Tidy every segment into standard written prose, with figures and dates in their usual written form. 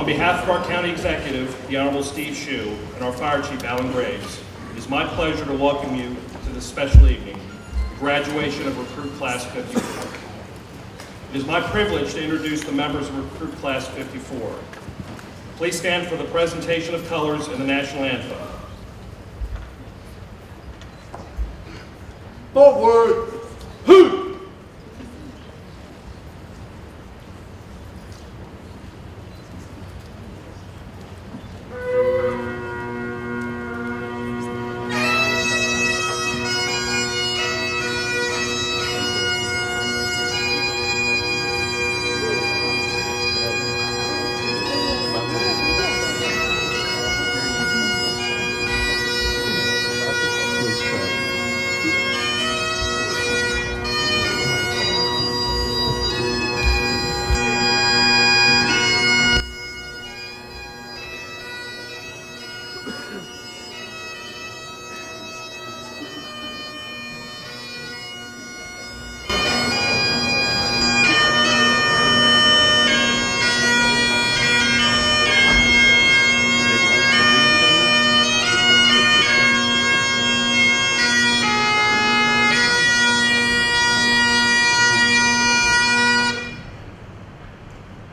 On behalf of our county executive, the Honorable Steve Shue, and our fire chief, Alan Graves, it is my pleasure to welcome you to this special evening, the graduation of Recruit Class 54. It is my privilege to introduce the members of Recruit Class 54. Please stand for the presentation of colors and the national anthem. Forward! Hoot!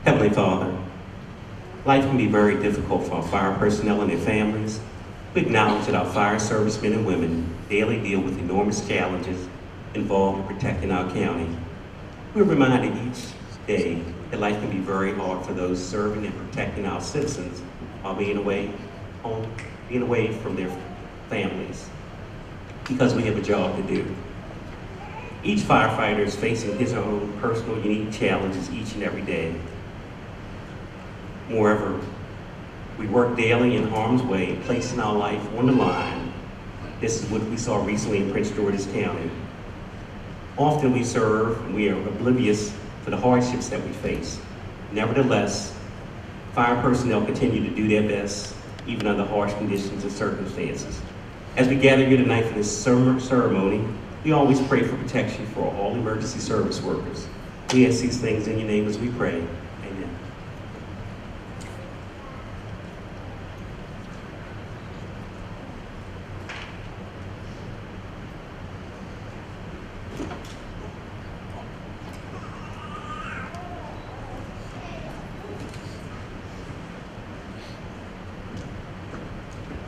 Heavenly Father, life can be very difficult for our fire personnel and their families. We acknowledge that our fire servicemen and women daily deal with enormous challenges involved in protecting our county. We're reminded each day that life can be very hard for those serving and protecting our citizens while being away from their families, because we have a job to do. Each firefighter is facing his own personal unique challenges each and every day. Moreover, we work daily in harm's way, placing our life on the line. This is what we saw recently in Prince George's County. Often we serve and we are oblivious to the hardships that we face. Nevertheless, fire personnel continue to do their best, even under harsh conditions and circumstances. As we gather here tonight for this ceremony, we always pray for protection for all emergency service workers. We ask these things in your name as we pray. Amen.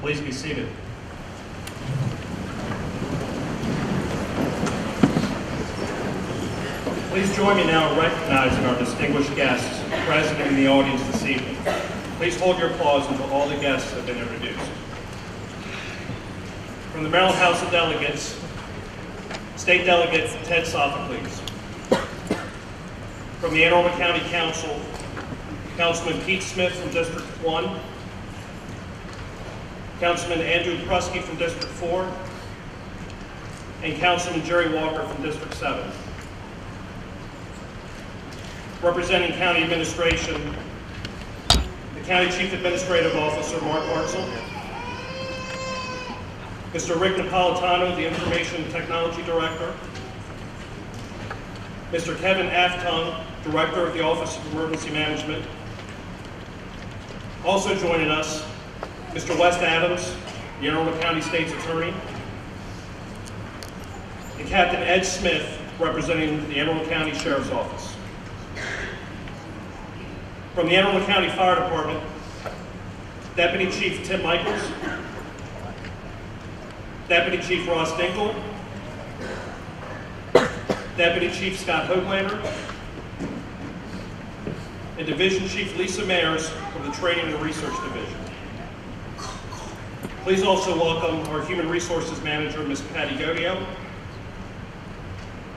Please be seated. Please join me now in recognizing our distinguished guests present in the audience this evening. Please hold your applause until all the guests have been introduced. From the Maryland House of Delegates, State Delegate Ted Sophocles. From the Anne Arundel County Council, Councilman Pete Smith from District 1, Councilman Andrew Prusky from District 4, and Councilman Jerry Walker from District 7. Representing County Administration, the County Chief Administrative Officer, Mark Hartzell, Mr. Rick Napolitano, the Information Technology Director, Mr. Kevin Aftung, Director of the Office of Emergency Management. Also joining us, Mr. West Adams, the Anne Arundel County State's Attorney, and Captain Ed Smith, representing the Anne Arundel County Sheriff's Office. From the Anne Arundel County Fire Department, Deputy Chief Tim Michaels, Deputy Chief Ross Dinkle, Deputy Chief Scott Hoaglander, and Division Chief Lisa Mayers from the Training and Research Division. Please also welcome our Human Resources Manager, Ms. Patty Godio,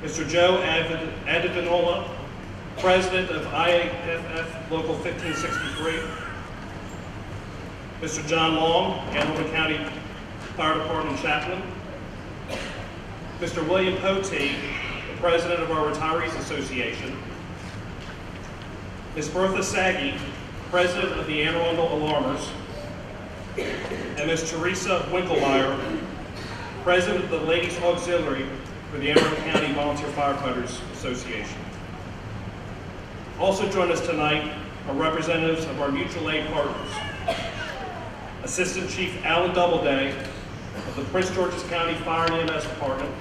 Mr. Joe Adivinola, President of IAFF Local 1563, Mr. John Long, Anne Arundel County Fire Department Chaplain, Mr. William Potee, the President of our Retirees Association, Ms. Bertha Saggy, President of the Anne Arundel Alarmers, and Ms. Teresa Winkelmeyer, President of the Ladies Auxiliary for the Anne Arundel County Volunteer Firefighters Association. Also join us tonight are representatives of our mutual aid partners. Assistant Chief Alan Doubleday of the Prince George's County Fire and EMS Department,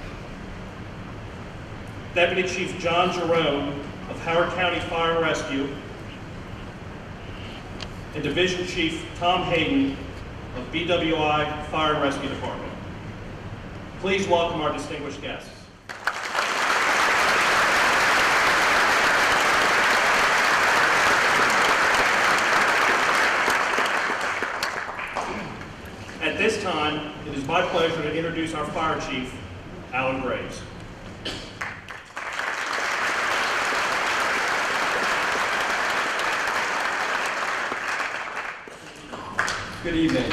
Deputy Chief John Jerome of Howard County Fire and Rescue, and Division Chief Tom Hayden of BWI Fire and Rescue Department. Please welcome our distinguished guests. At this time, it is my pleasure to introduce our Fire Chief, Alan Graves. Good evening.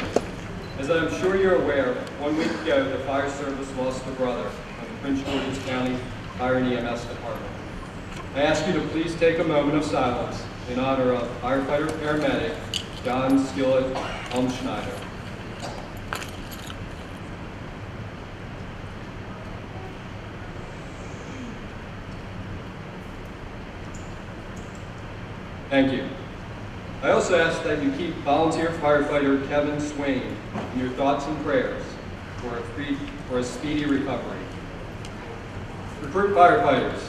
As I'm sure you're aware, 1 week ago, the fire service lost a brother of the Prince George's County Fire and EMS Department. I ask you to please take a moment of silence in honor of firefighter-paramedic John Skillet Elmschneider. Thank you. I also ask that you keep volunteer firefighter Kevin Swain in your thoughts and prayers for a speedy recovery. Recruit firefighters.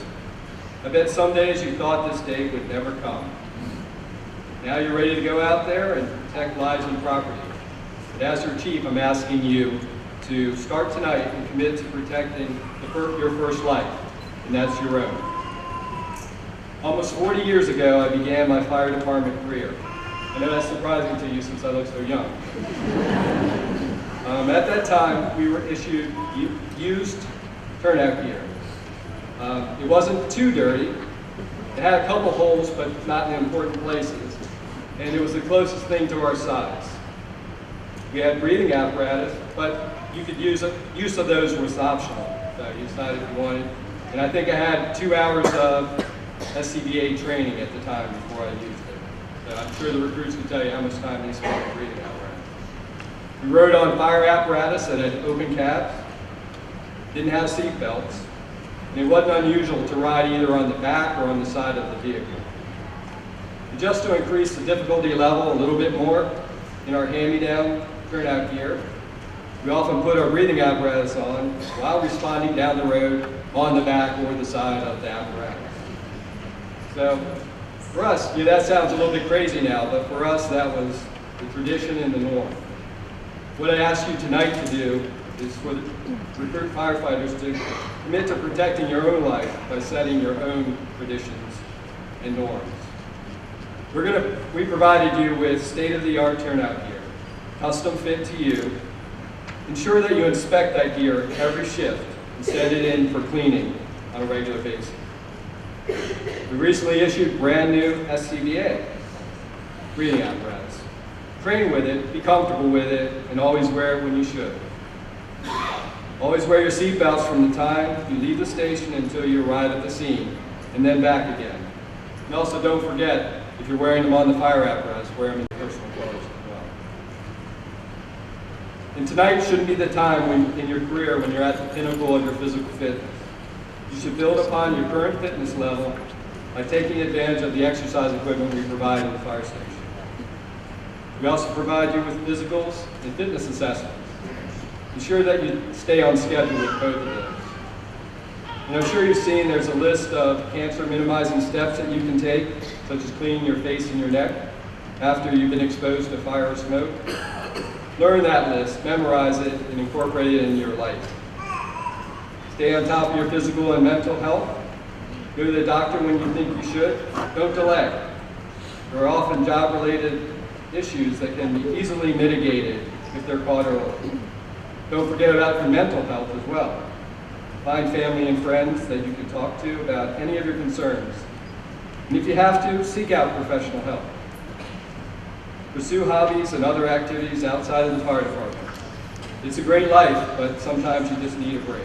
I bet some days you thought this day would never come. Now you're ready to go out there and protect lives and property. But as your chief, I'm asking you to start tonight and commit to protecting your first life, and that's your own. Almost 40 years ago, I began my fire department career. I know that's surprising to you since I look so young. At that time, we were issued used turnout gear. It wasn't too dirty. It had a couple holes, but not in important places. And it was the closest thing to our size. We had breathing apparatus, but you could use of those was optional. So you decided if you wanted. And I think I had 2 hours of SCBA training at the time before I used it. So I'm sure the recruits can tell you how much time they spent on breathing apparatus. We rode on fire apparatus that had open cabs, didn't have seat belts, and it wasn't unusual to ride either on the back or on the side of the vehicle. And just to increase the difficulty level a little bit more in our hand-me-down turnout gear, we often put our breathing apparatus on while responding down the road on the back or the side of the apparatus. So for us, that sounds a little bit crazy now, but for us that was the tradition and the norm. What I ask you tonight to do is for the recruit firefighters to commit to protecting your own life by setting your own traditions and norms. We provided you with state-of-the-art turnout gear, custom fit to you. Ensure that you inspect that gear every shift and send it in for cleaning on a regular basis. We recently issued brand new SCBA breathing apparatus. Train with it, be comfortable with it, and always wear it when you should. Always wear your seatbelts from the time you leave the station until you arrive at the scene, and then back again. And also don't forget, if you're wearing them on the fire apparatus, wear them in your personal clothes as well. And tonight shouldn't be the time in your career when you're at the pinnacle of your physical fitness. You should build upon your current fitness level by taking advantage of the exercise equipment we provide in the fire station. We also provide you with physicals and fitness assessments. Ensure that you stay on schedule with both of those. And I'm sure you've seen there's a list of cancer minimizing steps that you can take, such as cleaning your face and your neck after you've been exposed to fire or smoke. Learn that list, memorize it, and incorporate it into your life. Stay on top of your physical and mental health. Go to the doctor when you think you should. Don't delay. There are often job-related issues that can be easily mitigated if they're caught early. Don't forget about your mental health as well. Find family and friends that you can talk to about any of your concerns. And if you have to, seek out professional help. Pursue hobbies and other activities outside of the fire department. It's a great life, but sometimes you just need a break.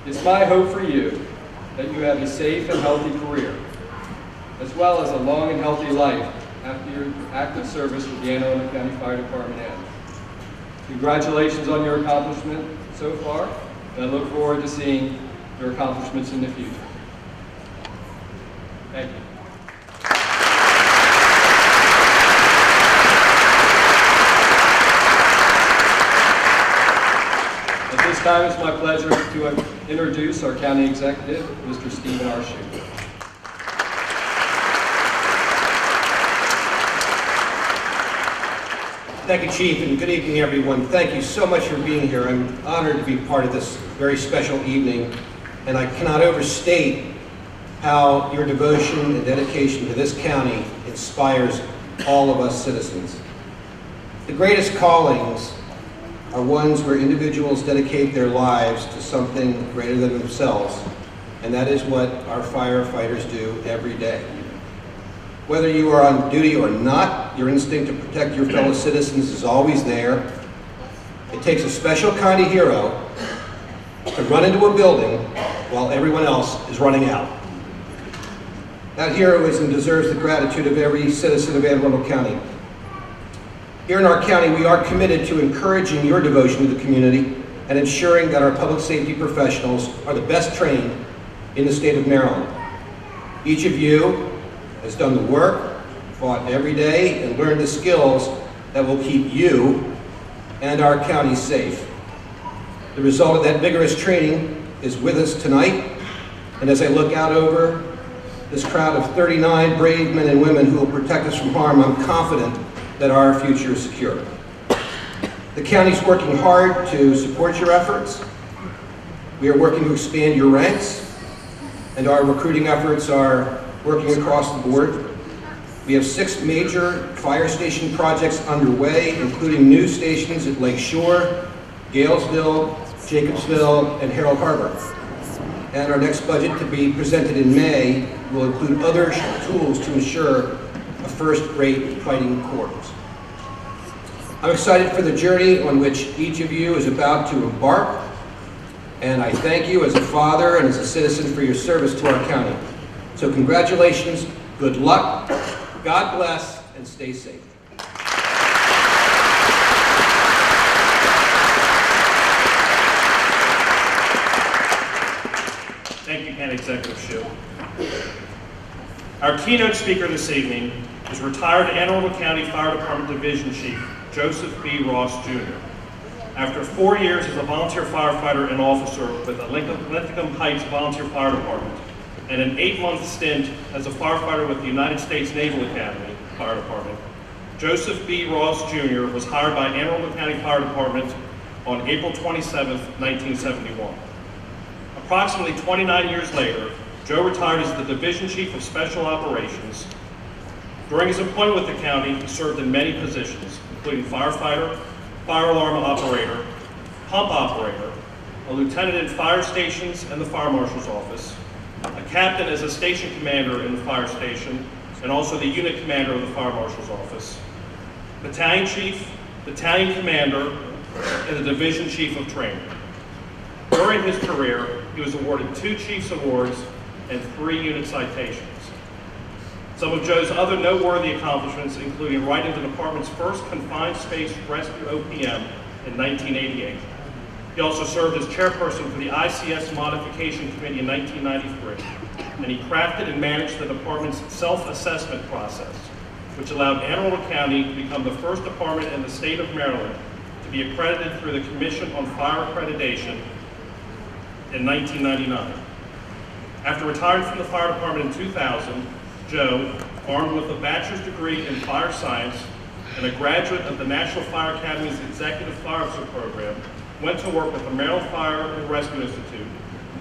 It's my hope for you that you have a safe and healthy career, as well as a long and healthy life after your active service with the Anne Arundel County Fire Department ends. Congratulations on your accomplishment so far, and I look forward to seeing your accomplishments in the future. Thank you. time, it's my pleasure to introduce our county executive, Mr. Stephen R. Shue. Thank you, Chief, and good evening, everyone. Thank you so much for being here. I'm honored to be part of this very special evening, and I cannot overstate how your devotion and dedication to this county inspires all of us citizens. The greatest callings are ones where individuals dedicate their lives to something greater than themselves, and that is what our firefighters do every day. Whether you are on duty or not, your instinct to protect your fellow citizens is always there. It takes a special kind of hero to run into a building while everyone else is running out. That heroism deserves the gratitude of every citizen of Anne Arundel County. Here in our county, we are committed to encouraging your devotion to the community and ensuring that our public safety professionals are the best trained in the state of Maryland. Each of you has done the work, fought every day, and learned the skills that will keep you and our county safe. The result of that vigorous training is with us tonight, and as I look out over this crowd of 39 brave men and women who will protect us from harm, I'm confident that our future is secure. The county's working hard to support your efforts. We are working to expand your ranks, and our recruiting efforts are working across the board. We have 6 major fire station projects underway, including new stations at Lake Shore, Galesville, Jacobsville, and Harold Harbor. And our next budget to be presented in May will include other tools to ensure a first-rate fighting corps. I'm excited for the journey on which each of you is about to embark, and I thank you as a father and as a citizen for your service to our county. So congratulations, good luck, God bless, and stay safe. Thank you, County Executive Shue. Our keynote speaker this evening is retired Anne Arundel County Fire Department Division Chief Joseph B. Ross, Jr. After 4 years as a volunteer firefighter and officer with the Linthicum Heights Volunteer Fire Department, and an 8-month stint as a firefighter with the United States Naval Academy Fire Department, Joseph B. Ross, Jr. was hired by Anne Arundel County Fire Department on April 27, 1971. Approximately 29 years later, Joe retired as the Division Chief of Special Operations. During his employment with the county, he served in many positions, including firefighter, fire alarm operator, pump operator, a lieutenant in fire stations and the fire marshal's office, a captain as a station commander in the fire station, and also the unit commander of the fire marshal's office, battalion chief, battalion commander, and the division chief of training. During his career, he was awarded 2 Chiefs Awards and 3 unit citations. Some of Joe's other noteworthy accomplishments including writing the department's first confined space rescue OPM in 1988. He also served as chairperson for the ICS Modification Committee in 1993, and he crafted and managed the department's self-assessment process, which allowed Anne Arundel County to become the first department in the state of Maryland to be accredited through the Commission on Fire Accreditation in 1999. After retiring from the fire department in 2000, Joe, armed with a bachelor's degree in fire science and a graduate of the National Fire Academy's Executive Fire Officer Program, went to work with the Maryland Fire and Rescue Institute,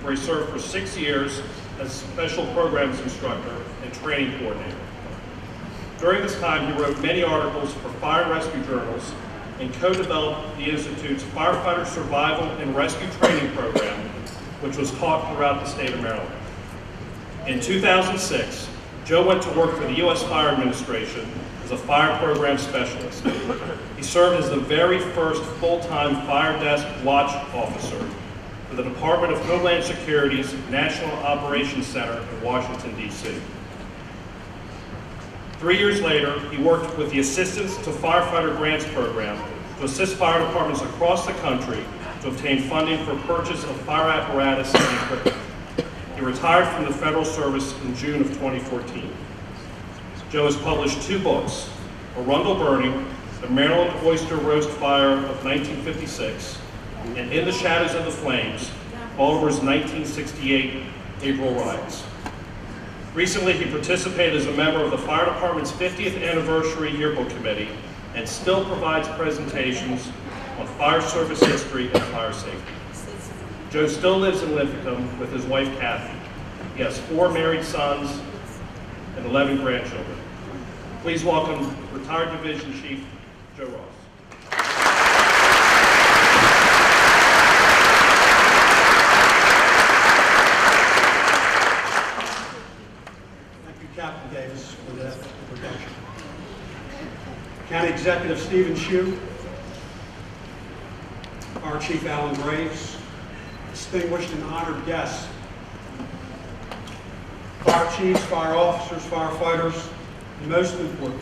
where he served for 6 years as Special Programs Instructor and Training Coordinator. During this time, he wrote many articles for fire and rescue journals and co-developed the Institute's Firefighter Survival and Rescue Training Program, which was taught throughout the state of Maryland. In 2006, Joe went to work for the U.S. Fire Administration as a fire program specialist. He served as the very first full-time fire desk watch officer for the Department of Homeland Security's National Operations Center in Washington, D.C. 3 years later, he worked with the Assistance to Firefighter Grants Program to assist fire departments across the country to obtain funding for purchase of fire apparatus and equipment. He retired from the federal service in June of 2014. Joe has published 2 books, Arundel Burning, The Maryland Oyster Roast Fire of 1956, and In the Shadows of the Flames, Baltimore's 1968 April riots. Recently, he participated as a member of the Fire Department's 50th Anniversary Yearbook Committee and still provides presentations on fire service history and fire safety. Joe still lives in Linthicum with his wife Kathy. He has 4 married sons and 11 grandchildren. Please welcome retired Division Chief Joe Ross. Thank you, Captain Davis, for that introduction. County Executive Stephen Shue, Fire Chief Alan Graves, distinguished and honored guests, fire chiefs, fire officers, firefighters, and most important,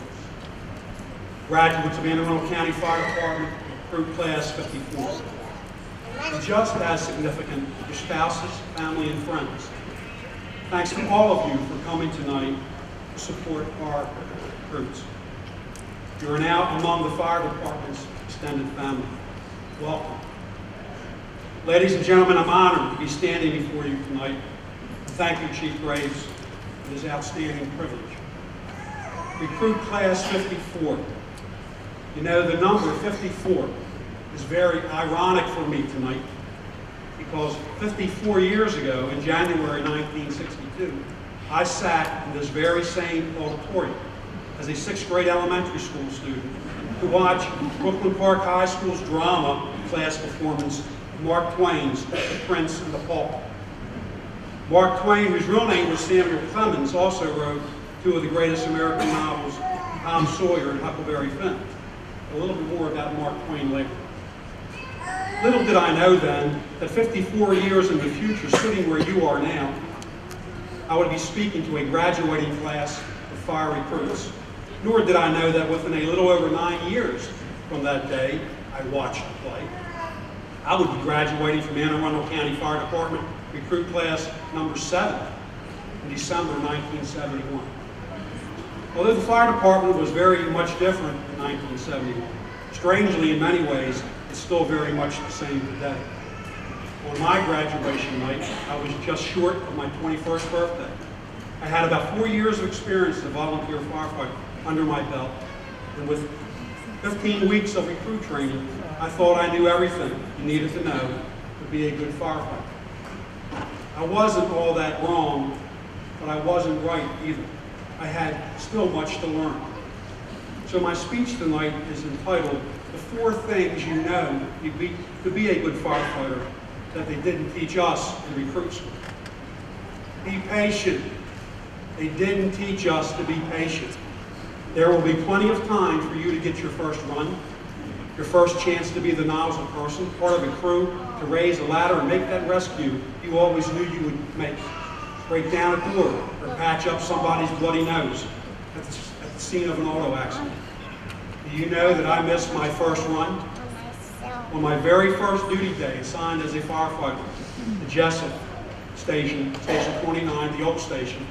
graduates of Anne Arundel County Fire Department, Recruit Class 54. And just as significant, your spouses, family, and friends. Thanks to all of you for coming tonight to support our recruits. You are now among the fire department's extended family. Welcome. Ladies and gentlemen, I'm honored to be standing before you tonight. Thank you, Chief Graves, for this outstanding privilege. Recruit Class 54. You know, the number 54 is very ironic for me tonight because 54 years ago, in January 1962, I sat in this very same auditorium as a 6th grade elementary school student to watch Brooklyn Park High School's drama class performance of Mark Twain's The Prince and the Pauper. Mark Twain, whose real name was Samuel Clemens, also wrote 2 of the greatest American novels, Tom Sawyer and Huckleberry Finn. A little bit more about Mark Twain later. Little did I know then that 54 years in the future, sitting where you are now, I would be speaking to a graduating class of fire recruits. Nor did I know that within a little over 9 years from that day I watched the play, I would be graduating from Anne Arundel County Fire Department Recruit Class number 7 in December 1971. Although the fire department was very much different in 1971, strangely in many ways, it's still very much the same today. On my graduation night, I was just short of my 21st birthday. I had about 4 years of experience as a volunteer firefighter under my belt, and with 15 weeks of recruit training, I thought I knew everything you needed to know to be a good firefighter. I wasn't all that wrong, but I wasn't right either. I had still much to learn. So my speech tonight is entitled, The 4 Things You Know to be a Good Firefighter That They Didn't Teach Us in Recruit School. Be patient. They didn't teach us to be patient. There will be plenty of time for you to get your first run, your first chance to be the nozzle person, part of a crew, to raise a ladder and make that rescue you always knew you would make. Break down a door or patch up somebody's bloody nose at the scene of an auto accident. Do you know that I missed my first run? On my very first duty day, assigned as a firefighter to Jessup Station, Station 29, the old station,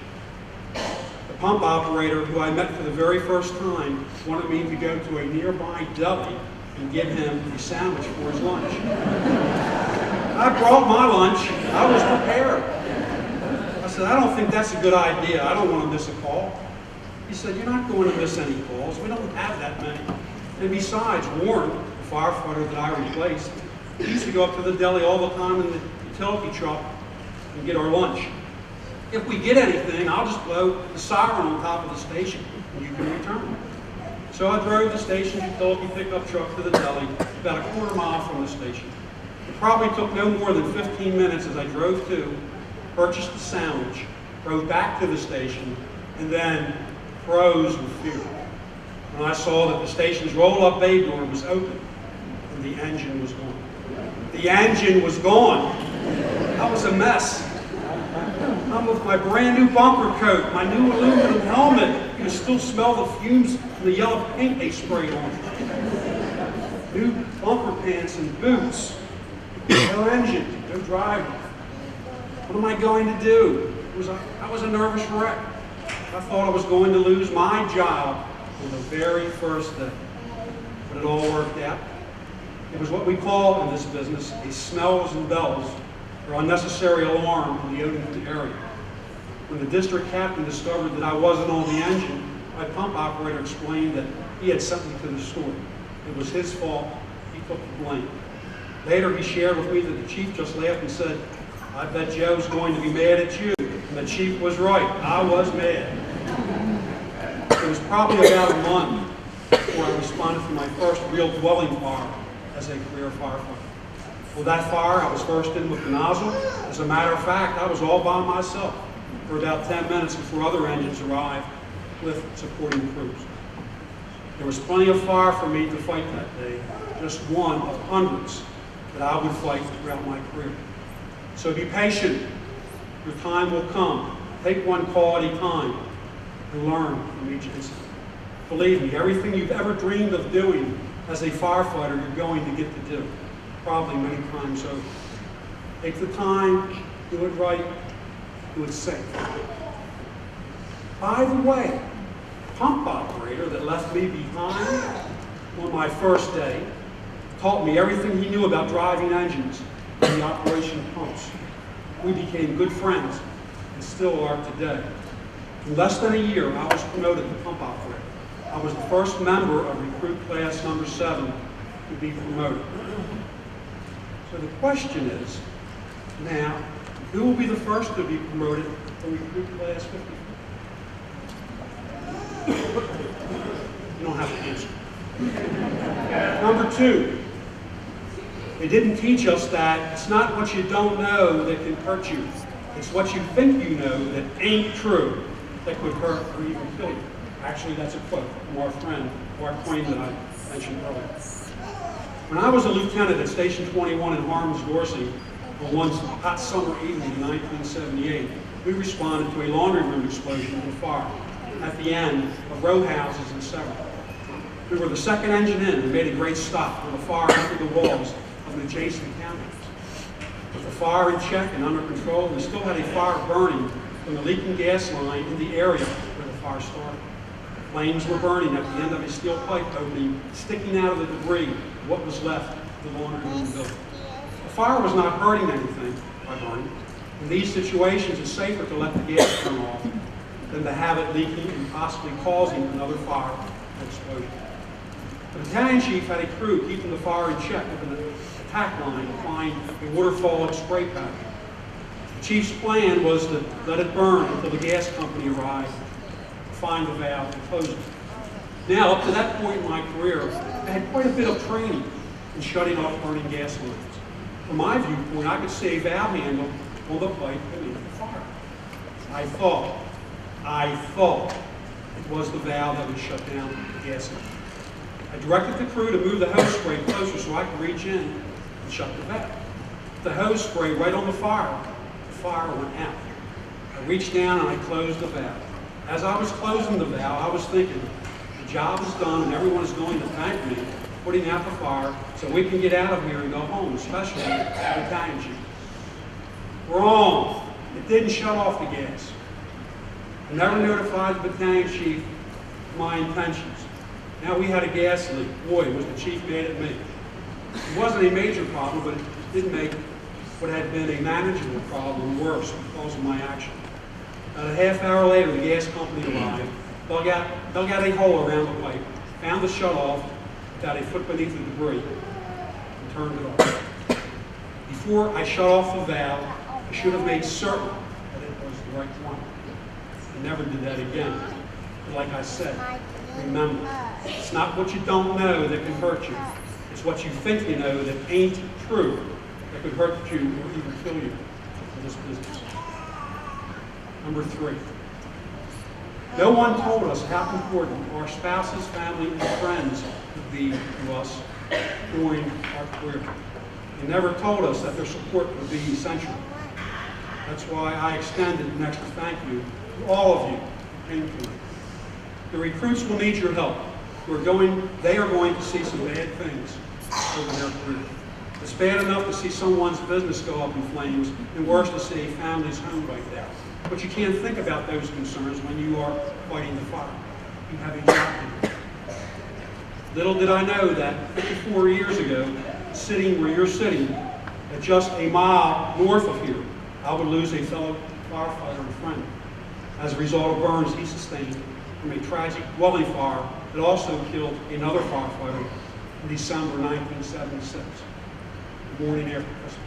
the pump operator who I met for the very first time wanted me to go to a nearby deli and give him a sandwich for his lunch. I brought my lunch. I was prepared. I said, I don't think that's a good idea. I don't want to miss a call. He said, you're not going to miss any calls. We don't have that many. And besides, Warren, the firefighter that I replaced, he used to go up to the deli all the time in the utility truck and get our lunch. If we get anything, I'll just blow the siren on top of the station and you can return. So I drove the station utility pickup truck to the deli, about a quarter mile from the station. It probably took no more than 15 minutes as I drove to, purchased the sandwich, drove back to the station, and then froze with fear when I saw that the station's roll-up bay door was open and the engine was gone. The engine was gone. I was a mess. I'm with my brand new bumper coat, my new aluminum helmet. You can still smell the fumes from the yellow paint they sprayed on it. New bumper pants and boots. No engine, no driver. What am I going to do? I was a nervous wreck. I thought I was going to lose my job on the very first day. But it all worked out. It was what we call in this business a smells and bells, or unnecessary alarm in the Odenton area. When the district captain discovered that I wasn't on the engine, my pump operator explained that he had sent me to the store. It was his fault. He took the blame. Later, he shared with me that the chief just laughed and said, "I bet Joe's going to be mad at you." And the chief was right. I was mad. It was probably about a month before I responded to my first real dwelling fire as a career firefighter. Well, that fire, I was first in with the nozzle. As a matter of fact, I was all by myself for about 10 minutes before other engines arrived with supporting crews. There was plenty of fire for me to fight that day, just one of hundreds that I would fight throughout my career. So be patient. Your time will come. Take one call at a time and learn from each incident. Believe me, everything you've ever dreamed of doing as a firefighter, you're going to get to do, probably many times over. Take the time, do it right, do it safe. By the way, pump operator that left me behind on my first day taught me everything he knew about driving engines and the operation of pumps. We became good friends and still are today. In less than a year, I was promoted to pump operator. I was the first member of recruit class number 7 to be promoted. So the question is, now, who will be the first to be promoted from recruit class 54? You don't have to answer. Number 2, they didn't teach us that it's not what you don't know that can hurt you. It's what you think you know that ain't true that could hurt or even kill you. Actually, that's a quote from our friend, Mark Twain, that I mentioned earlier. When I was a lieutenant at Station 21 in Harmons, Dorsey, on one hot summer evening in 1978, we responded to a laundry room explosion and fire at the end of row houses in Several. We were the second engine in and made a great stop when the fire entered the walls of an adjacent county. With the fire in check and under control, we still had a fire burning from the leaking gas line in the area where the fire started. Flames were burning at the end of a steel pipe opening, sticking out of the debris of what was left of the laundry room building. The fire was not hurting anything by burning. In these situations, it's safer to let the gas turn off than to have it leaking and possibly causing another fire or explosion. The battalion chief had a crew keeping the fire in check with an attack line applying a waterfall spray pack. The chief's plan was to let it burn until the gas company arrived to find the valve and close it. Now, up to that point in my career, I had quite a bit of training in shutting off burning gas lines. From my viewpoint, I could see a valve handle on the pipe beneath the fire. I thought it was the valve that would shut down the gas line. I directed the crew to move the hose spray closer so I could reach in and shut the valve. The hose spray right on the fire went out. I reached down and I closed the valve. As I was closing the valve, I was thinking, the job is done and everyone is going to thank me for putting out the fire so we can get out of here and go home, especially the battalion chief. Wrong. It didn't shut off the gas. I never notified the battalion chief of my intentions. Now we had a gas leak. Boy, was the chief mad at me. It wasn't a major problem, but it did make what had been a manageable problem worse because of my action. About a half hour later, the gas company arrived, dug out a hole around the pipe, found the shutoff about a foot beneath the debris, and turned it off. Before I shut off the valve, I should have made certain that it was the right one. I never did that again. But like I said, remember, it's not what you don't know that can hurt you. It's what you think you know that ain't true that could hurt you or even kill you in this business. Number 3. No one told us how important our spouses, family, and friends would be to us during our career. They never told us that their support would be essential. That's why I extended an extra thank you to all of you who came tonight. The recruits will need your help. They are going to see some bad things over their career. It's bad enough to see someone's business go up in flames, and worse to see a family's home right there. But you can't think about those concerns when you are fighting the fire. You have a job to do. Little did I know that 54 years ago, sitting where you're sitting, that just a mile north of here, I would lose a fellow firefighter and friend as a result of burns he sustained from a tragic dwelling fire that also killed another firefighter in December 1976, the morning after Christmas.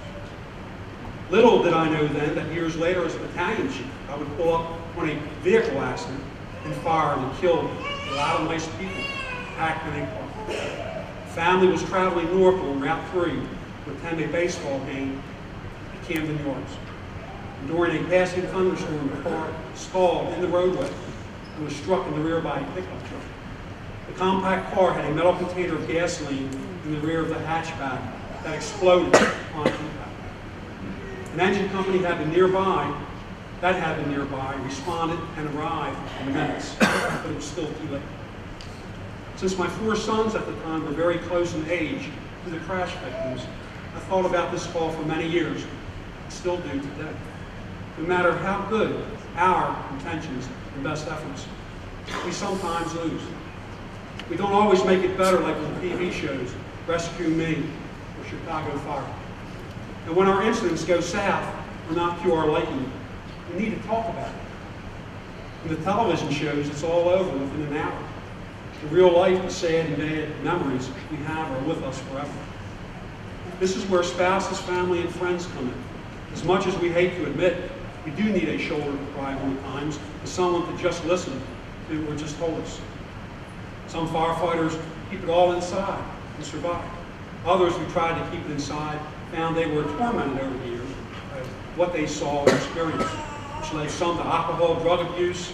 Little did I know then that years later as a battalion chief, I would pull up on a vehicle accident and fire that killed a lot of nice people packed in a car. Family was traveling north on Route 3 to attend a baseball game at Camden Yards. And during a passing thunderstorm, the car stalled in the roadway and was struck in the rear by a pickup truck. The compact car had a metal container of gasoline in the rear of the hatchback that exploded on impact. An engine company had been nearby, responded and arrived in minutes, but it was still too late. Since my 4 sons at the time were very close in age to the crash victims, I thought about this call for many years, and still do today. No matter how good our intentions and best efforts, we sometimes lose. We don't always make it better like on TV shows, Rescue Me or Chicago Fire. And when our incidents go south or not cue our lightning, we need to talk about it. In the television shows, it's all over within an hour. In real life, the sad and bad memories we have are with us forever. This is where spouses, family, and friends come in. As much as we hate to admit, we do need a shoulder to cry on at times, and someone to just listen to what just told us. Some firefighters keep it all inside and survive. Others who tried to keep it inside found they were tormented over the years by what they saw and experienced, which led some to alcohol, drug abuse,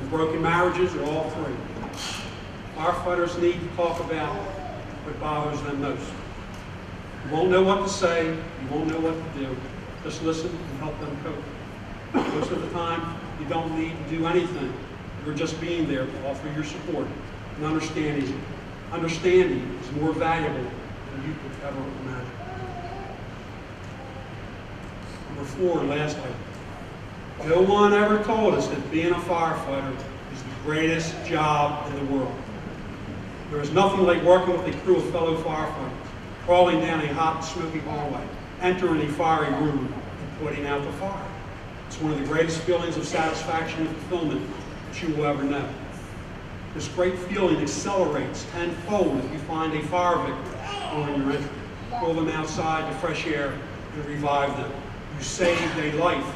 and broken marriages, or all three. Firefighters need to talk about what bothers them most. You won't know what to say, you won't know what to do. Just listen and help them cope. Most of the time, you don't need to do anything. You're just being there to offer your support and understanding. Understanding is more valuable than you could ever imagine. Number 4, last item. No one ever told us that being a firefighter is the greatest job in the world. There is nothing like working with a crew of fellow firefighters, crawling down a hot and smoky hallway, entering a fiery room, and putting out the fire. It's one of the greatest feelings of satisfaction and fulfillment that you will ever know. This great feeling accelerates tenfold if you find a fire victim on your entry. Pull them outside to fresh air and revive them. You saved a life.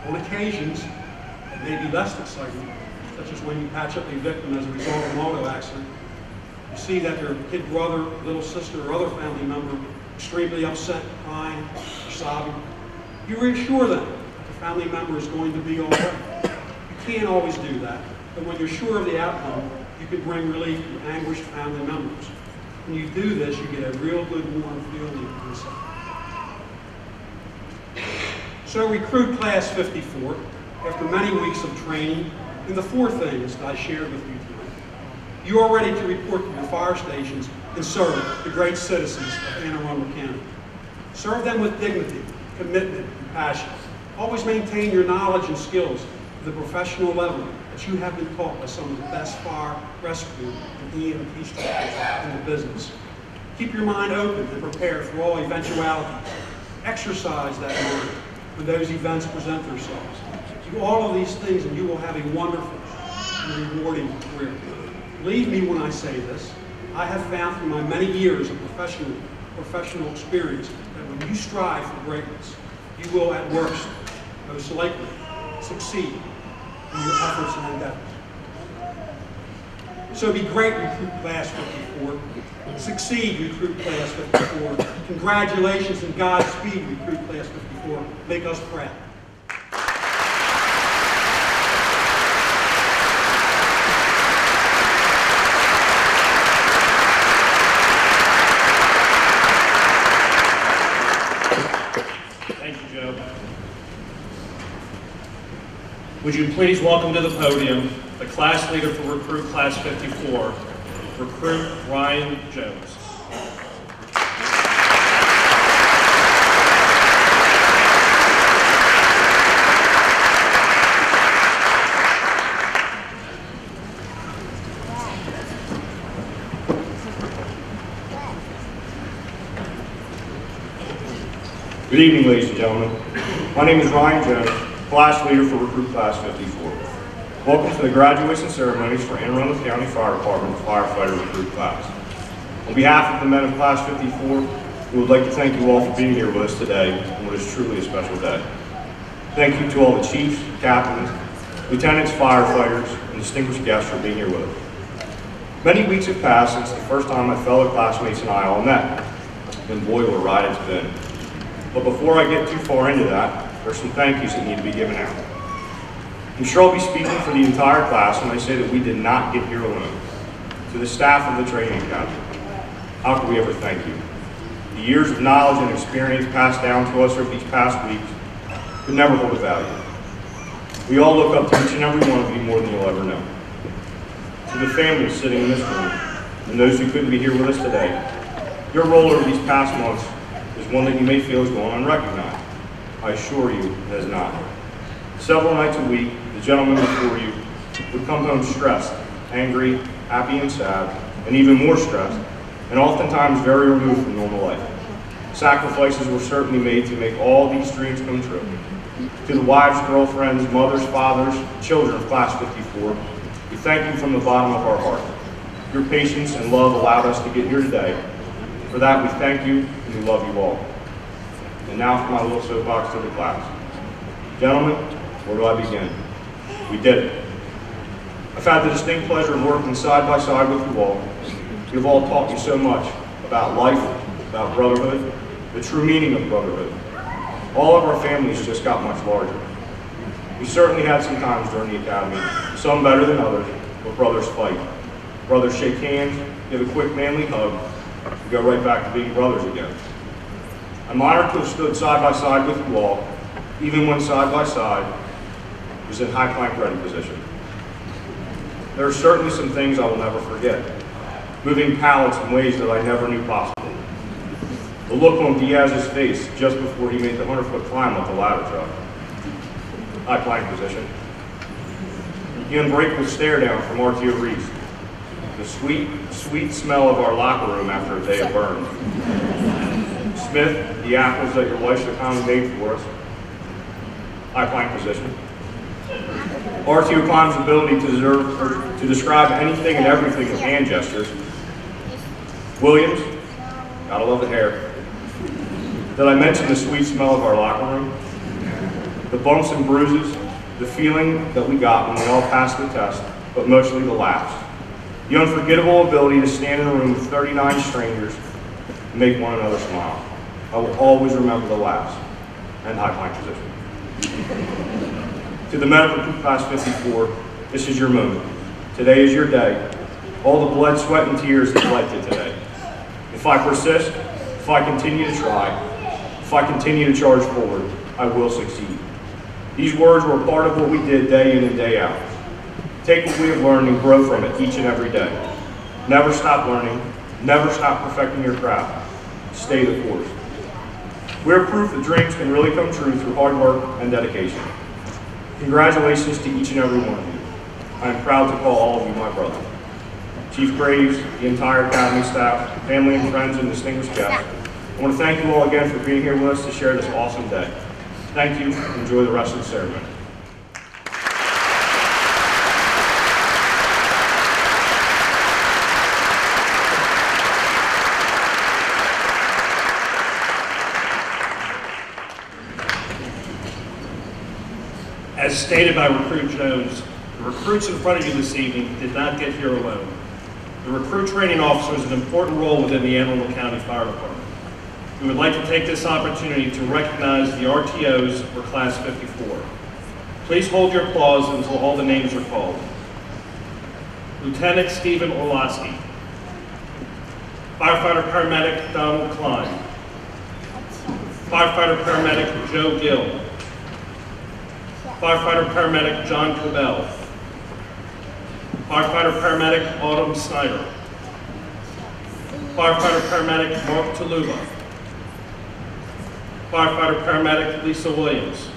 On occasions, it may be less exciting, such as when you patch up a victim as a result of an auto accident. You see that their kid brother, little sister, or other family member extremely upset, crying, or sobbing. You reassure them that the family member is going to be all right. You can't always do that, but when you're sure of the outcome, you can bring relief to anguished family members. When you do this, you get a real good warm feeling inside. So recruit class 54, after many weeks of training, in the 4 things that I shared with you tonight. You are ready to report to your fire stations and serve the great citizens of Anne Arundel County. Serve them with dignity, commitment, and passion. Always maintain your knowledge and skills to the professional level that you have been taught by some of the best fire, rescue, and EMT instructors in the business. Keep your mind open and prepared for all eventualities. Exercise that mind when those events present themselves. Do all of these things and you will have a wonderful and rewarding career. Believe me when I say this, I have found through my many years of professional experience that when you strive for greatness, you will at worst, most likely, succeed in your efforts and endeavors. So be great, recruit class 54. Succeed, recruit class 54. Congratulations and Godspeed, recruit class 54. Make us proud. Thank you, Joe. Would you please welcome to the podium the class leader for Recruit Class 54, Recruit Ryan Jones. Good evening, ladies and gentlemen. My name is Ryan Jones, class leader for Recruit Class 54. Welcome to the graduation ceremonies for Anne Arundel County Fire Department Firefighter Recruit Class. On behalf of the men of Class 54, we would like to thank you all for being here with us today on what is truly a special day. Thank you to all the chiefs, captains, lieutenants, firefighters, and distinguished guests for being here with us. Many weeks have passed since the first time my fellow classmates and I all met, and boy, what a ride it's been. But before I get too far into that, there's some thank yous that need to be given out. I'm sure I'll be speaking for the entire class when I say that we did not get here alone. To the staff of the training academy, how can we ever thank you? The years of knowledge and experience passed down to us over these past weeks could never hold a value. We all look up to each and every one of you more than you'll ever know. To the families sitting in this room, and those who couldn't be here with us today, your role over these past months is one that you may feel is going unrecognized. I assure you it has not. Several nights a week, the gentlemen before you would come home stressed, angry, happy and sad, and even more stressed, and oftentimes very removed from normal life. Sacrifices were certainly made to make all these dreams come true. To the wives, girlfriends, mothers, fathers, children of Class 54, we thank you from the bottom of our heart. Your patience and love allowed us to get here today. For that, we thank you and we love you all. And now for my little soapbox to the class. Gentlemen, where do I begin? We did it. I've had the distinct pleasure of working side by side with you all. You've all taught me so much about life, about brotherhood, the true meaning of brotherhood. All of our families just got much larger. We certainly had some times during the academy, some better than others, but brothers fight. Brothers shake hands, give a quick manly hug, and go right back to being brothers again. I'm honored to have stood side by side with you all, even when side by side was in high plank ready position. There are certainly some things I will never forget. Moving pallets in ways that I never knew possible. The look on Diaz's face just before he made the 100-foot climb up the ladder truck. High plank position. The unbreakable stare down from RTO Reese. The sweet, sweet smell of our locker room after a day of burn. Smith, the apples that your wife so kindly made for us. High plank position. RTO Climb's ability to describe anything and everything with hand gestures. Williams, gotta love the hair. Did I mention the sweet smell of our locker room? The bumps and bruises, the feeling that we got when we all passed the test, but mostly the laughs. The unforgettable ability to stand in a room with 39 strangers and make one another smile. I will always remember the laughs and high plank position. To the men of Recruit Class 54, this is your moment. Today is your day. All the blood, sweat, and tears that led to today. If I persist, if I continue to try, if I continue to charge forward, I will succeed. These words were a part of what we did day in and day out. Take what we have learned and grow from it each and every day. Never stop learning, never stop perfecting your craft. Stay the course. We're proof that dreams can really come true through hard work and dedication. Congratulations to each and every one of you. I am proud to call all of you my brother. Chief Graves, the entire Academy staff, family and friends, and distinguished guests, I want to thank you all again for being here with us to share this awesome day. Thank you, and enjoy the rest of the ceremony. As stated by Recruit Jones, the recruits in front of you this evening did not get here alone. The recruit training officer is an important role within the Anne Arundel County Fire Department. We would like to take this opportunity to recognize the RTOs for Class 54. Please hold your applause until all the names are called. Lieutenant Stephen Orlowski. Firefighter Paramedic Donald Klein. Firefighter Paramedic Joe Gill. Firefighter Paramedic John Cobell. Firefighter Paramedic Autumn Snyder. Firefighter Paramedic Mark Taluba. Firefighter Paramedic Lisa Williams.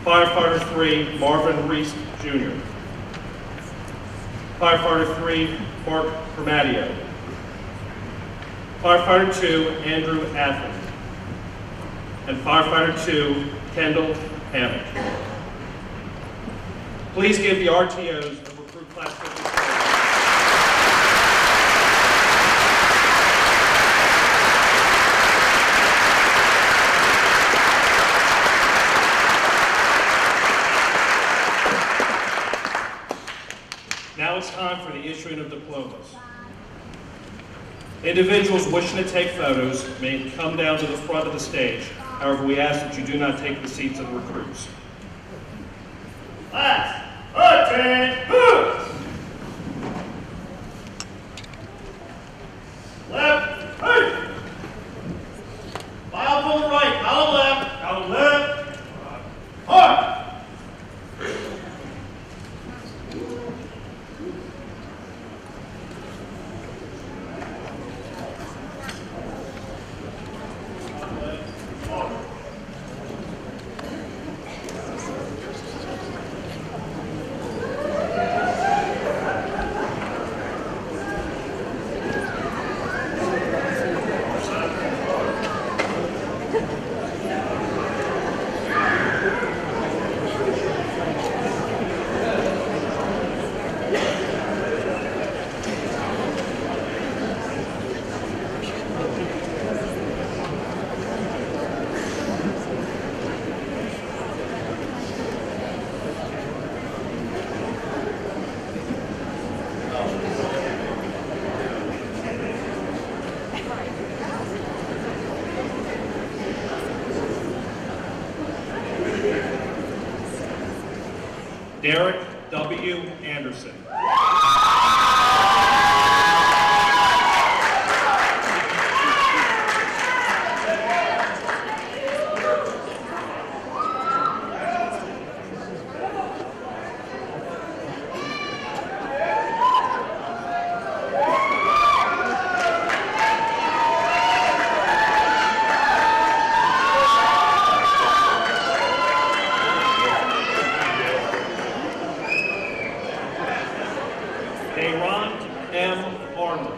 Firefighter 3 Marvin Reese Jr. Firefighter 3 Mark Permadio. Firefighter 2 Andrew Athman. and Firefighter 2, Kendall Hammond. Please give the RTOs of Recruit Class 54. Now it's time for the issuing of diplomas. Individuals wishing to take photos may come down to the front of the stage. However, we ask that you do not take the seats of the recruits. Class, attend, move! Left, hey! File from the right, column left, column left. Hard! Derek W. Anderson. Aaron M. Arnold.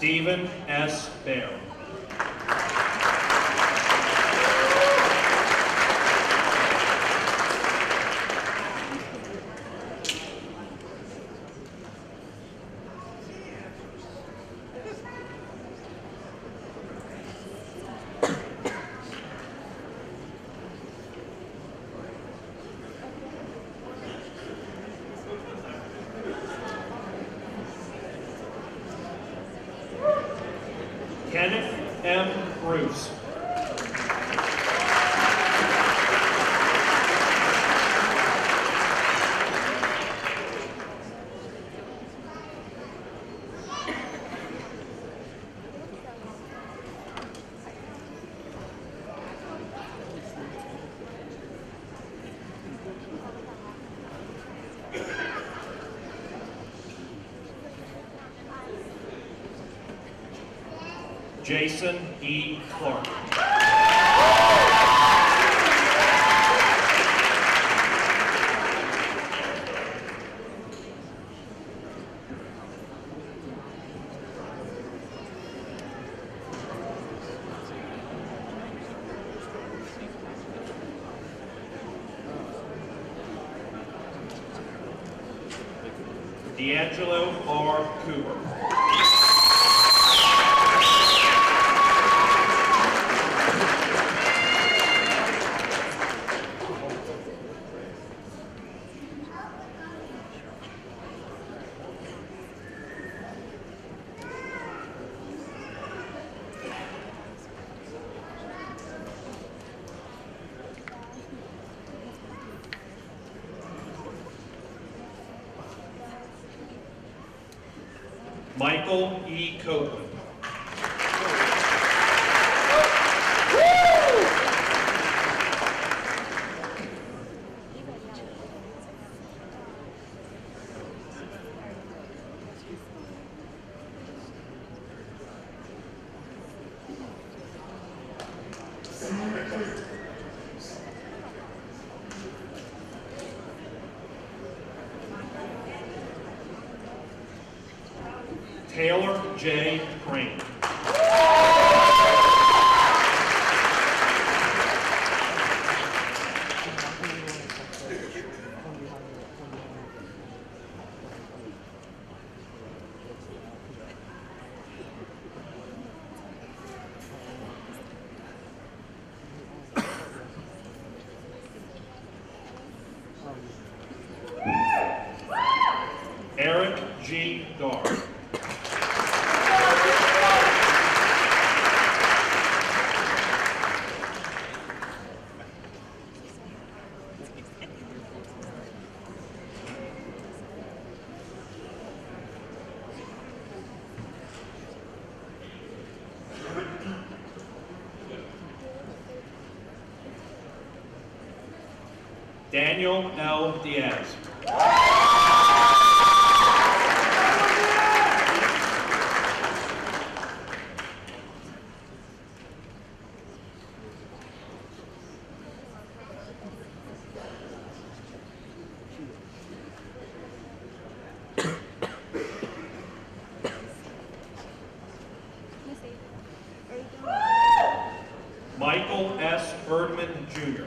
Stephen S. Bear. Kenneth M. Bruce. Jason E. Clark. D'Angelo R. Cooper. Michael E. Copeland. Taylor J. Crane. Eric G. Gar. Daniel L. Diaz. Michael S. Erdman, Jr.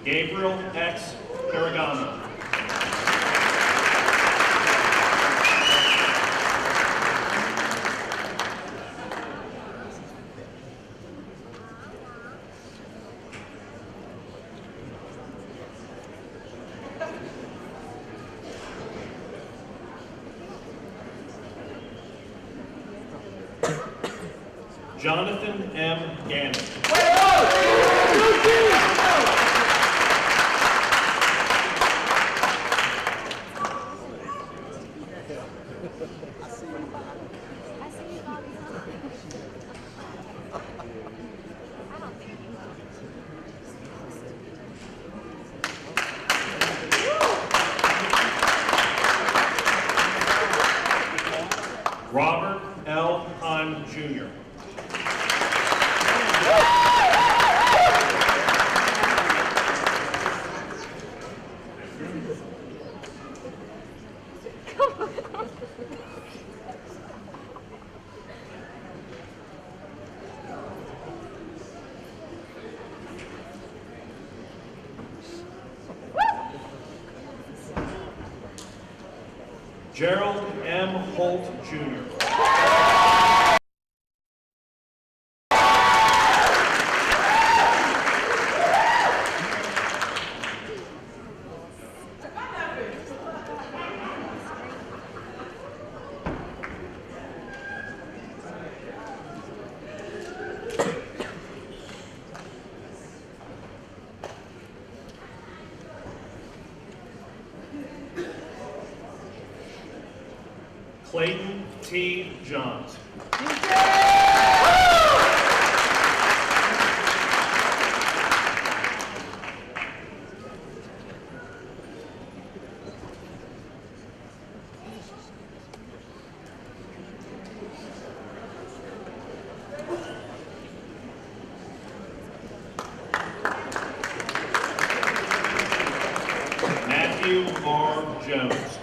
Gabriel X. Caragano. Jonathan M. Gannon. Robert L. Heim, Jr. Gerald M. Holt, Jr. Clayton T. Johns. Matthew R. Jones.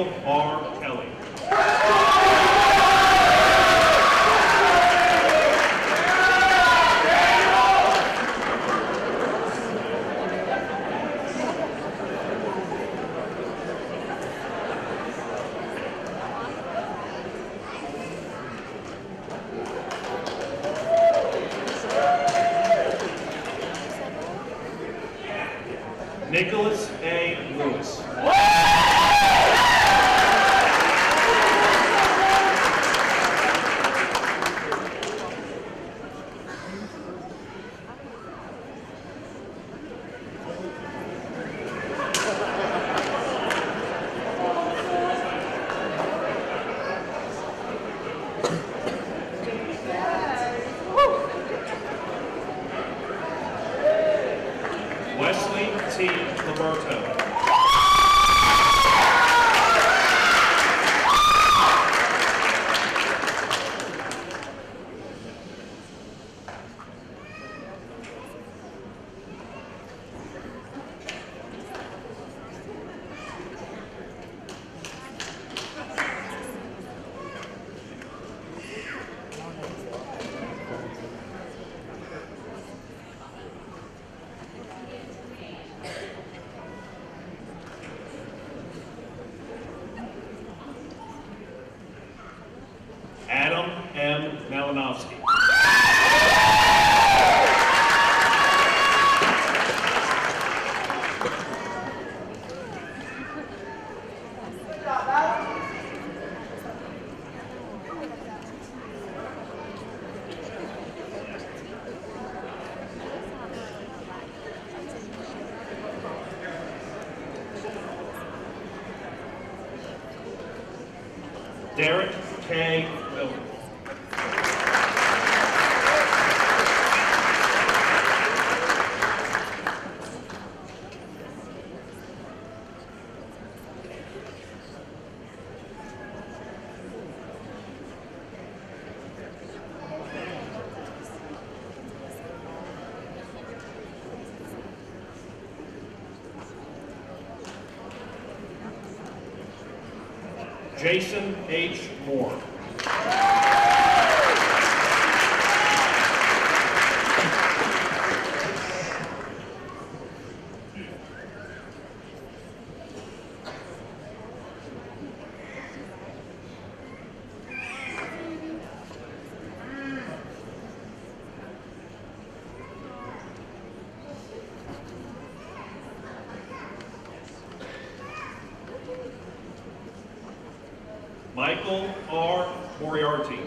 Daniel R. Kelly. Nicholas A. Lewis. Wesley T. Liberto. Adam M. Malinowski. Derek K. Miller. Jason H. Moore. Michael R. Moriarty.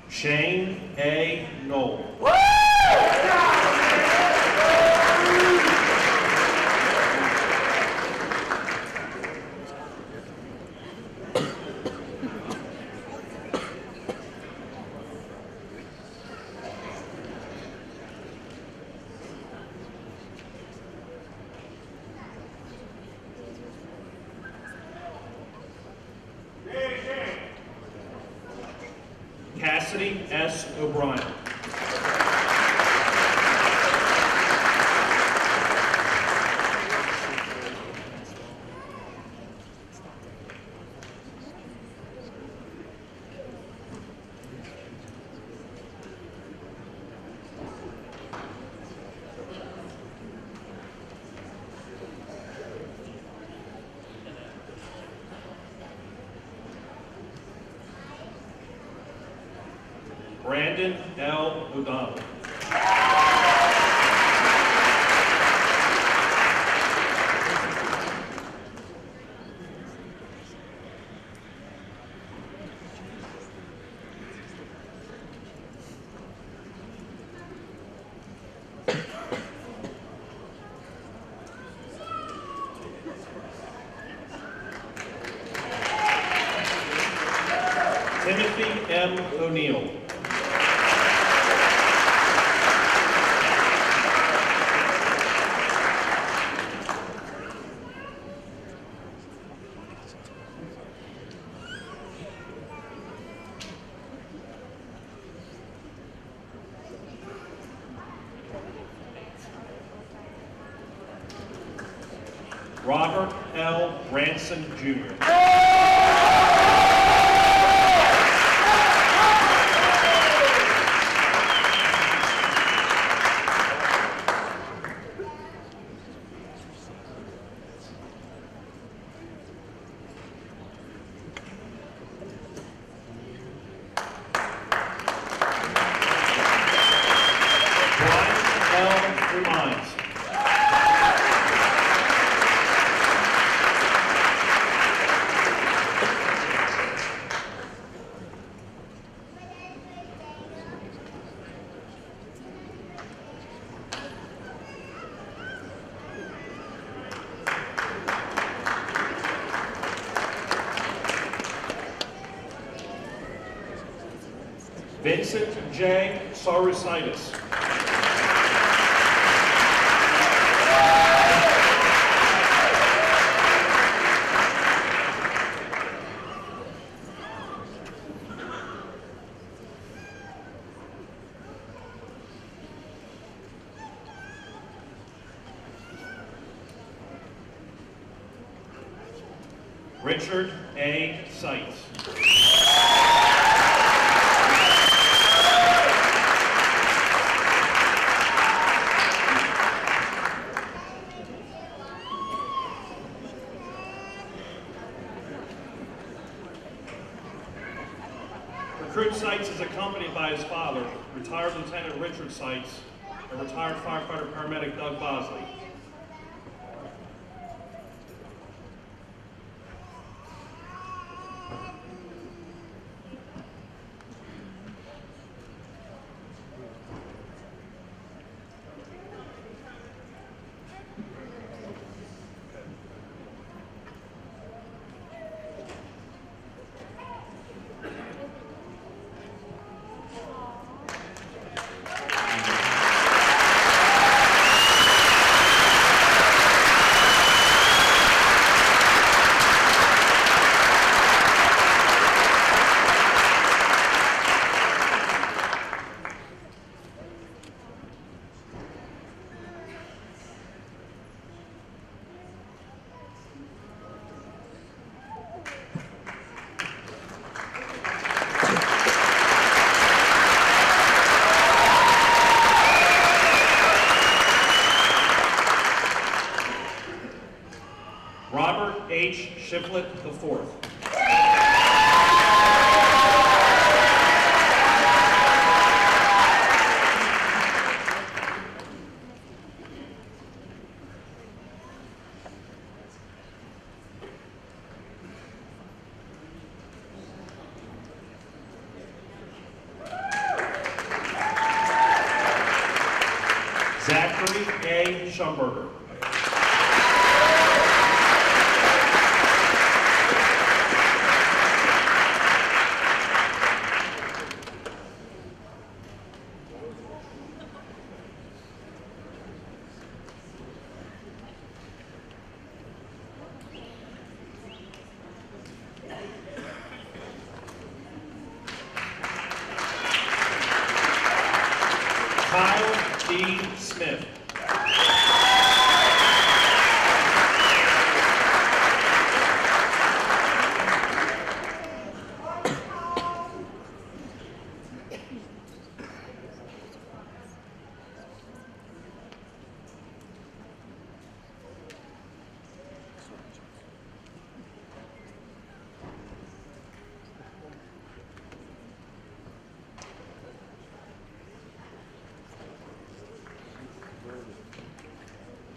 Shane A. Knoll. Cassidy S. O'Brien. Brandon L. O'Donnell. Timothy M. O'Neill. Robert L. Ranson, Jr. Vincent J. Sarusitis. Richard A. Seitz. Recruit Seitz is accompanied by his father, retired Lieutenant Richard Seitz, and retired firefighter paramedic Doug Bosley. Robert H. Shiflett IV. Zachary A. Schumberger. Kyle D. Smith.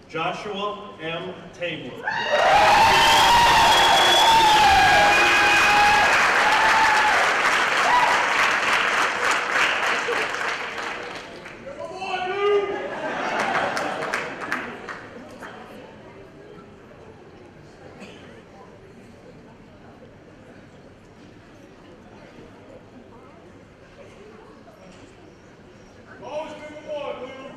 Joshua M. Tabler. Always been the one, Lou.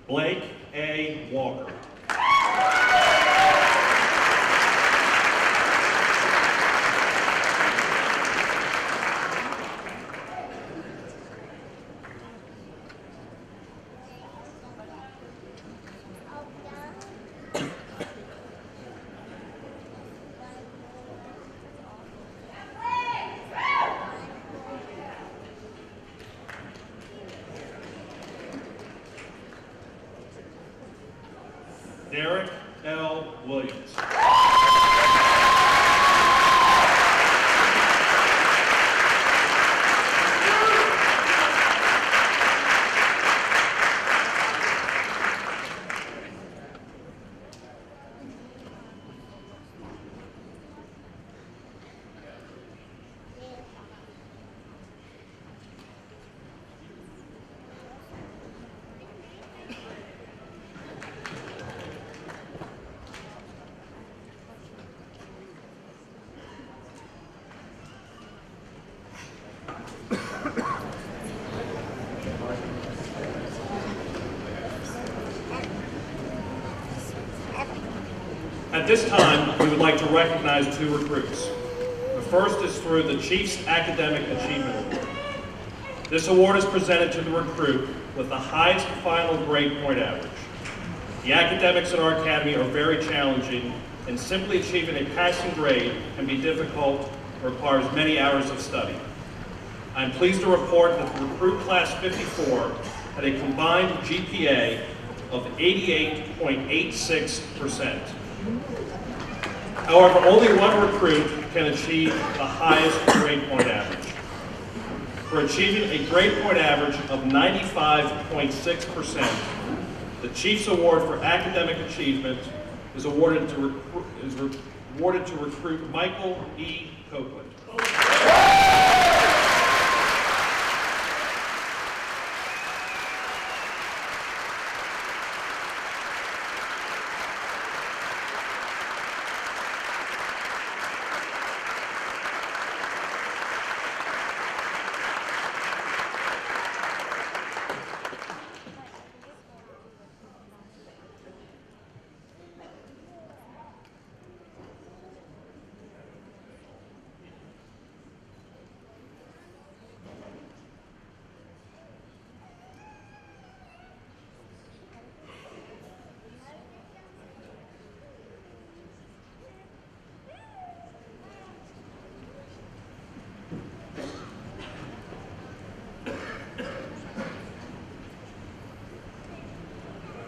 Blake A. Walker. Derek L. Williams. At this time, we would like to recognize 2 recruits. The first is through the Chiefs Academic Achievement Award. This award is presented to the recruit with the highest final grade point average. The academics at our academy are very challenging, and simply achieving a passing grade can be difficult and requires many hours of study. I am pleased to report that the recruit class 54 had a combined GPA of 88.86%. However, only one recruit can achieve the highest grade point average. For achieving a grade point average of 95.6%, the Chiefs Award for Academic Achievement is awarded to recruit Michael E. Copeland.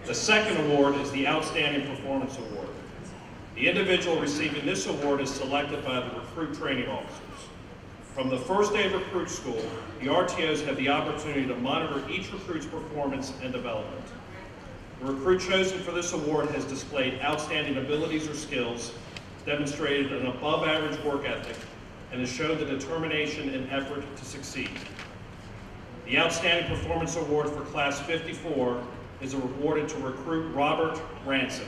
The second award is the Outstanding Performance Award. The individual receiving this award is selected by the recruit training officers. From the first day of recruit school, the RTOs have the opportunity to monitor each recruit's performance and development. The recruit chosen for this award has displayed outstanding abilities or skills, demonstrated an above-average work ethic, and has shown the determination and effort to succeed. The Outstanding Performance Award for Class 54 is awarded to recruit Robert Ransom.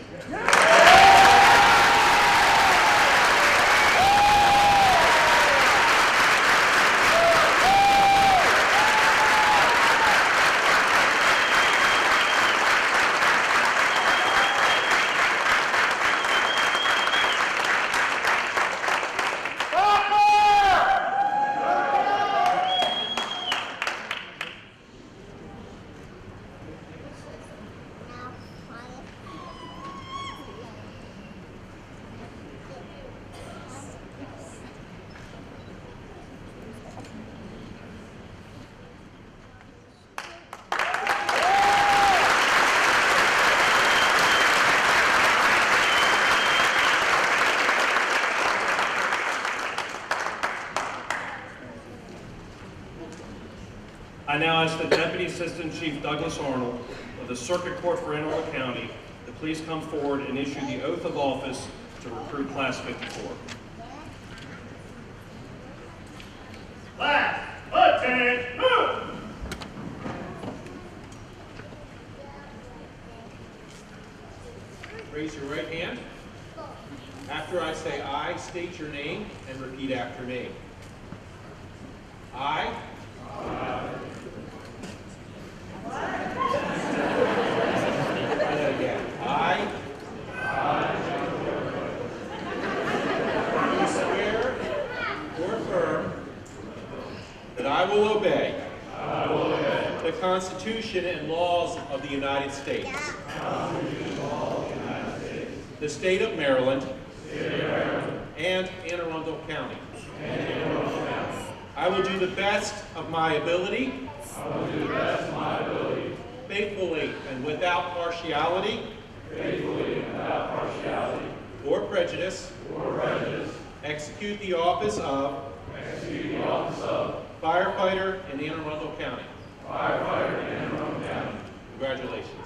I now ask the Deputy Assistant Chief Douglas Arnold of the Circuit Court for Anne Arundel County to please come forward and issue the oath of office to recruit Class 54. Class, Lieutenant, move! Raise your right hand. After I say "I," state your name and repeat after me. I that I will obey the Constitution and laws of the United States, the state of Maryland, and Anne Arundel County. I will do the best of my ability, faithfully and without partiality, or prejudice, execute the office of firefighter in Anne Arundel County. Congratulations.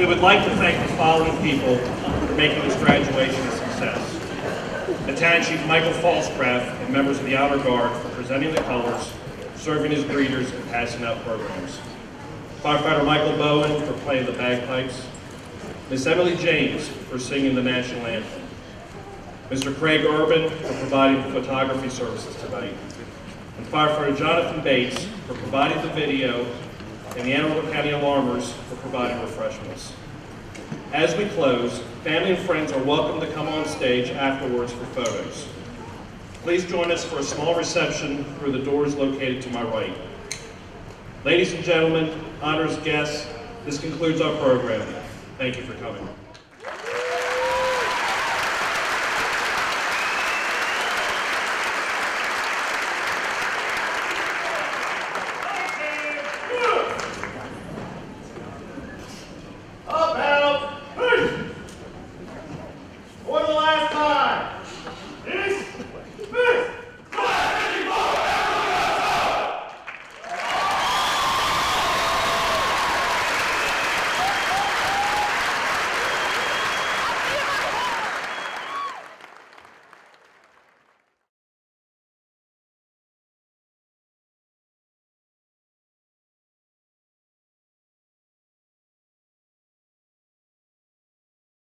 We would like to thank the following people for making this graduation a success. Battalion Chief Michael Falscraft and members of the Honor Guard for presenting the colors, serving as greeters, and passing out programs. Firefighter Michael Bowen for playing the bagpipes. Miss Emily James for singing the national anthem. Mr. Craig Urban for providing photography services tonight. And Firefighter Jonathan Bates for providing the video, and the Anne Arundel County Alarmers for providing refreshments. As we close, family and friends are welcome to come on stage afterwards for photos. Please join us for a small reception through the doors located to my right. Ladies and gentlemen, honors guests, this concludes our program. Thank you for coming.